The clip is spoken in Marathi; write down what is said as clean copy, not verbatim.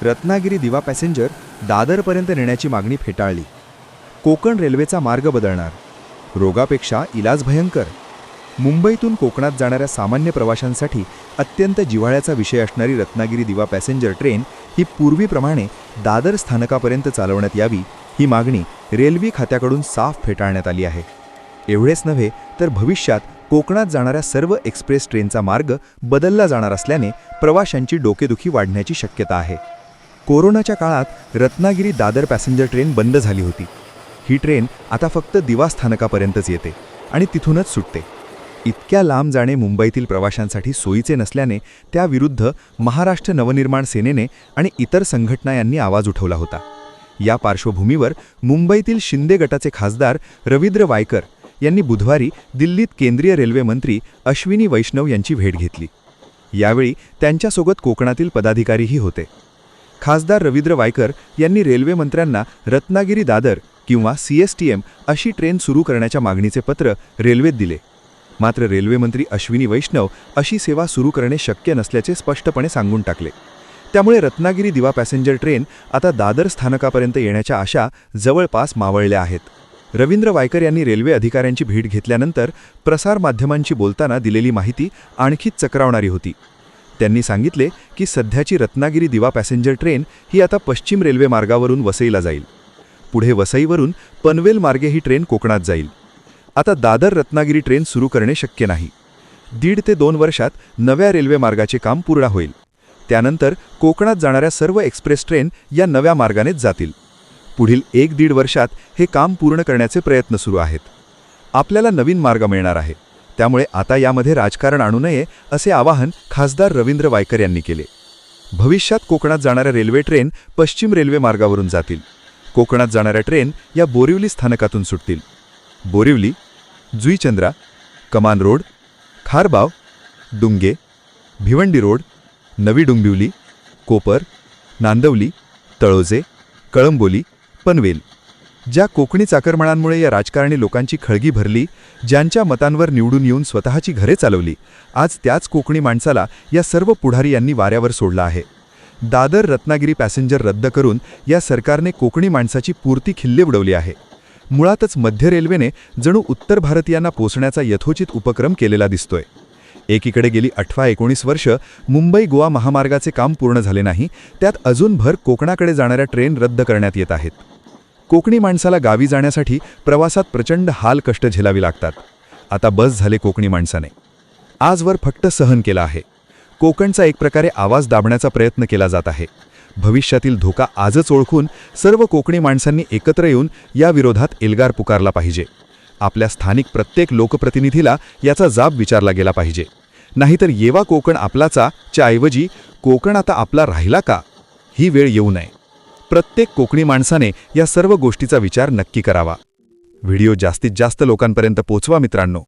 रत्नागिरी दिवा पॅसेंजर दादरपर्यंत नेण्याची मागणी फेटाळली. कोकण रेल्वेचा मार्ग बदलणार, रोगापेक्षा इलाज भयंकर. मुंबईतून कोकणात जाणाऱ्या सामान्य प्रवाशांसाठी अत्यंत जिव्हाळ्याचा विषय असणारी रत्नागिरी दिवा पॅसेंजर ट्रेन ही पूर्वीप्रमाणे दादर स्थानकापर्यंत चालवण्यात यावी, ही मागणी रेल्वे खात्याकडून साफ फेटाळण्यात आली आहे. एवढेच नव्हे तर भविष्यात कोकणात जाणाऱ्या सर्व एक्सप्रेस ट्रेनचा मार्ग बदलला जाणार असल्याने प्रवाशांची डोकेदुखी वाढण्याची शक्यता आहे. कोरोनाच्या काळात रत्नागिरी दादर पॅसेंजर ट्रेन बंद झाली होती. ही ट्रेन आता फक्त दिवा स्थानकापर्यंतच येते आणि तिथूनच सुटते. इतक्या लांब जाणे मुंबईतील प्रवाशांसाठी सोयीचे नसल्याने त्याविरुद्ध महाराष्ट्र नवनिर्माण सेनेने आणि इतर संघटना यांनी आवाज उठवला होता. या पार्श्वभूमीवर मुंबईतील शिंदे गटाचे खासदार रवींद्र वायकर यांनी बुधवारी दिल्लीत केंद्रीय रेल्वे मंत्री अश्विनी वैष्णव यांची भेट घेतली. यावेळी त्यांच्यासोबत कोकणातील पदाधिकारीही होते. खासदार रवींद्र वायकर यांनी रेल्वे मंत्र्यांना रत्नागिरी दादर किंवा CSTM अशी ट्रेन सुरू करण्याच्या मागणीचे पत्र रेल्वेत दिले. मात्र रेल्वे मंत्री अश्विनी वैष्णव अशी सेवा सुरू करणे शक्य नसल्याचे स्पष्टपणे सांगून टाकले. त्यामुळे रत्नागिरी दिवा पॅसेंजर ट्रेन आता दादर स्थानकापर्यंत येण्याच्या आशा जवळपास मावळल्या आहेत. रवींद्र वायकर यांनी रेल्वे अधिकाऱ्यांची भेट घेतल्यानंतर प्रसारमाध्यमांशी बोलताना दिलेली माहिती आणखीच चक्रावणारी होती. त्यांनी सांगितले की सध्याची रत्नागिरी दिवा पॅसेंजर ट्रेन ही आता पश्चिम रेल्वे मार्गावरून वसईला जाईल. पुढे वसईवरून पनवेल मार्गे ही ट्रेन कोकणात जाईल. आता दादर रत्नागिरी ट्रेन सुरू करणे शक्य नाही. 1.5 ते 2 वर्षात नव्या रेल्वे मार्गाचे काम पूर्ण होईल. त्यानंतर कोकणात जाणाऱ्या सर्व एक्सप्रेस ट्रेन या नव्या मार्गानेच जातील. पुढील 1-1.5 वर्षात हे काम पूर्ण करण्याचे प्रयत्न सुरू आहेत. आपल्याला नवीन मार्ग मिळणार आहे, त्यामुळे आता यामध्ये राजकारण आणू नये असे आवाहन खासदार रवींद्र वायकर यांनी केले. भविष्यात कोकणात जाणाऱ्या रेल्वे ट्रेन पश्चिम रेल्वे मार्गावरून जातील. कोकणात जाणाऱ्या ट्रेन या बोरिवली स्थानकातून सुटतील. बोरिवली, जुईचंद्रा, कमान रोड, खारबाव, डुंगे, भिवंडी रोड, नवी डोंबिवली, कोपर, नांदवली, तळोजे, कळंबोली, पनवेल. ज्या कोकणी चाकरमानांमुळे या राजकारणी लोकांची खळगी भरली, ज्यांच्या मतांवर निवडून येऊन स्वतःची घरे चालवली, आज त्याच कोकणी माणसाला या सर्व पुढारी यांनी वाऱ्यावर सोडला आहे. दादर रत्नागिरी पॅसेंजर रद्द करून या सरकारने कोकणी माणसाची पुरती खिल्ली उडवली आहे. मुळातच मध्य रेल्वेने जणू उत्तर भारतीयांना पोचण्याचा यथोचित उपक्रम केलेला दिसतोय. एकीकडे गेली 18-19 वर्ष मुंबई गोवा महामार्गाचे काम पूर्ण झाले नाही, त्यात अजून भर कोकणाकडे जाणाऱ्या ट्रेन रद्द करण्यात येत आहेत. कोकणी माणसाला गावी जाण्यासाठी प्रवासात प्रचंड हाल कष्ट झेलावी लागतात. आता बस झाले कोकणी माणसाने. आजवर फक्त सहन केला आहे. कोकणचा एक प्रकारे आवाज दाबण्याचा प्रयत्न केला जात आहे. भविष्यातील धोका आजच ओळखून सर्व कोकणी माणसांनी एकत्र येऊन या विरोधात एल्गार पुकारला पाहिजे. आपल्या स्थानिक प्रत्येक लोकप्रतिनिधीला याचा जाब विचारला गेला पाहिजे. नाहीतर येवा कोकण आपलाचा च्या ऐवजी कोकण आता आपला राहिला का, ही वेळ येऊ नये. प्रत्येक कोकणी माणसाने या सर्व गोष्टीचा विचार नक्की करावा. व्हिडिओ जास्तीत जास्त लोकांपर्यंत पोचवा मित्रांनो.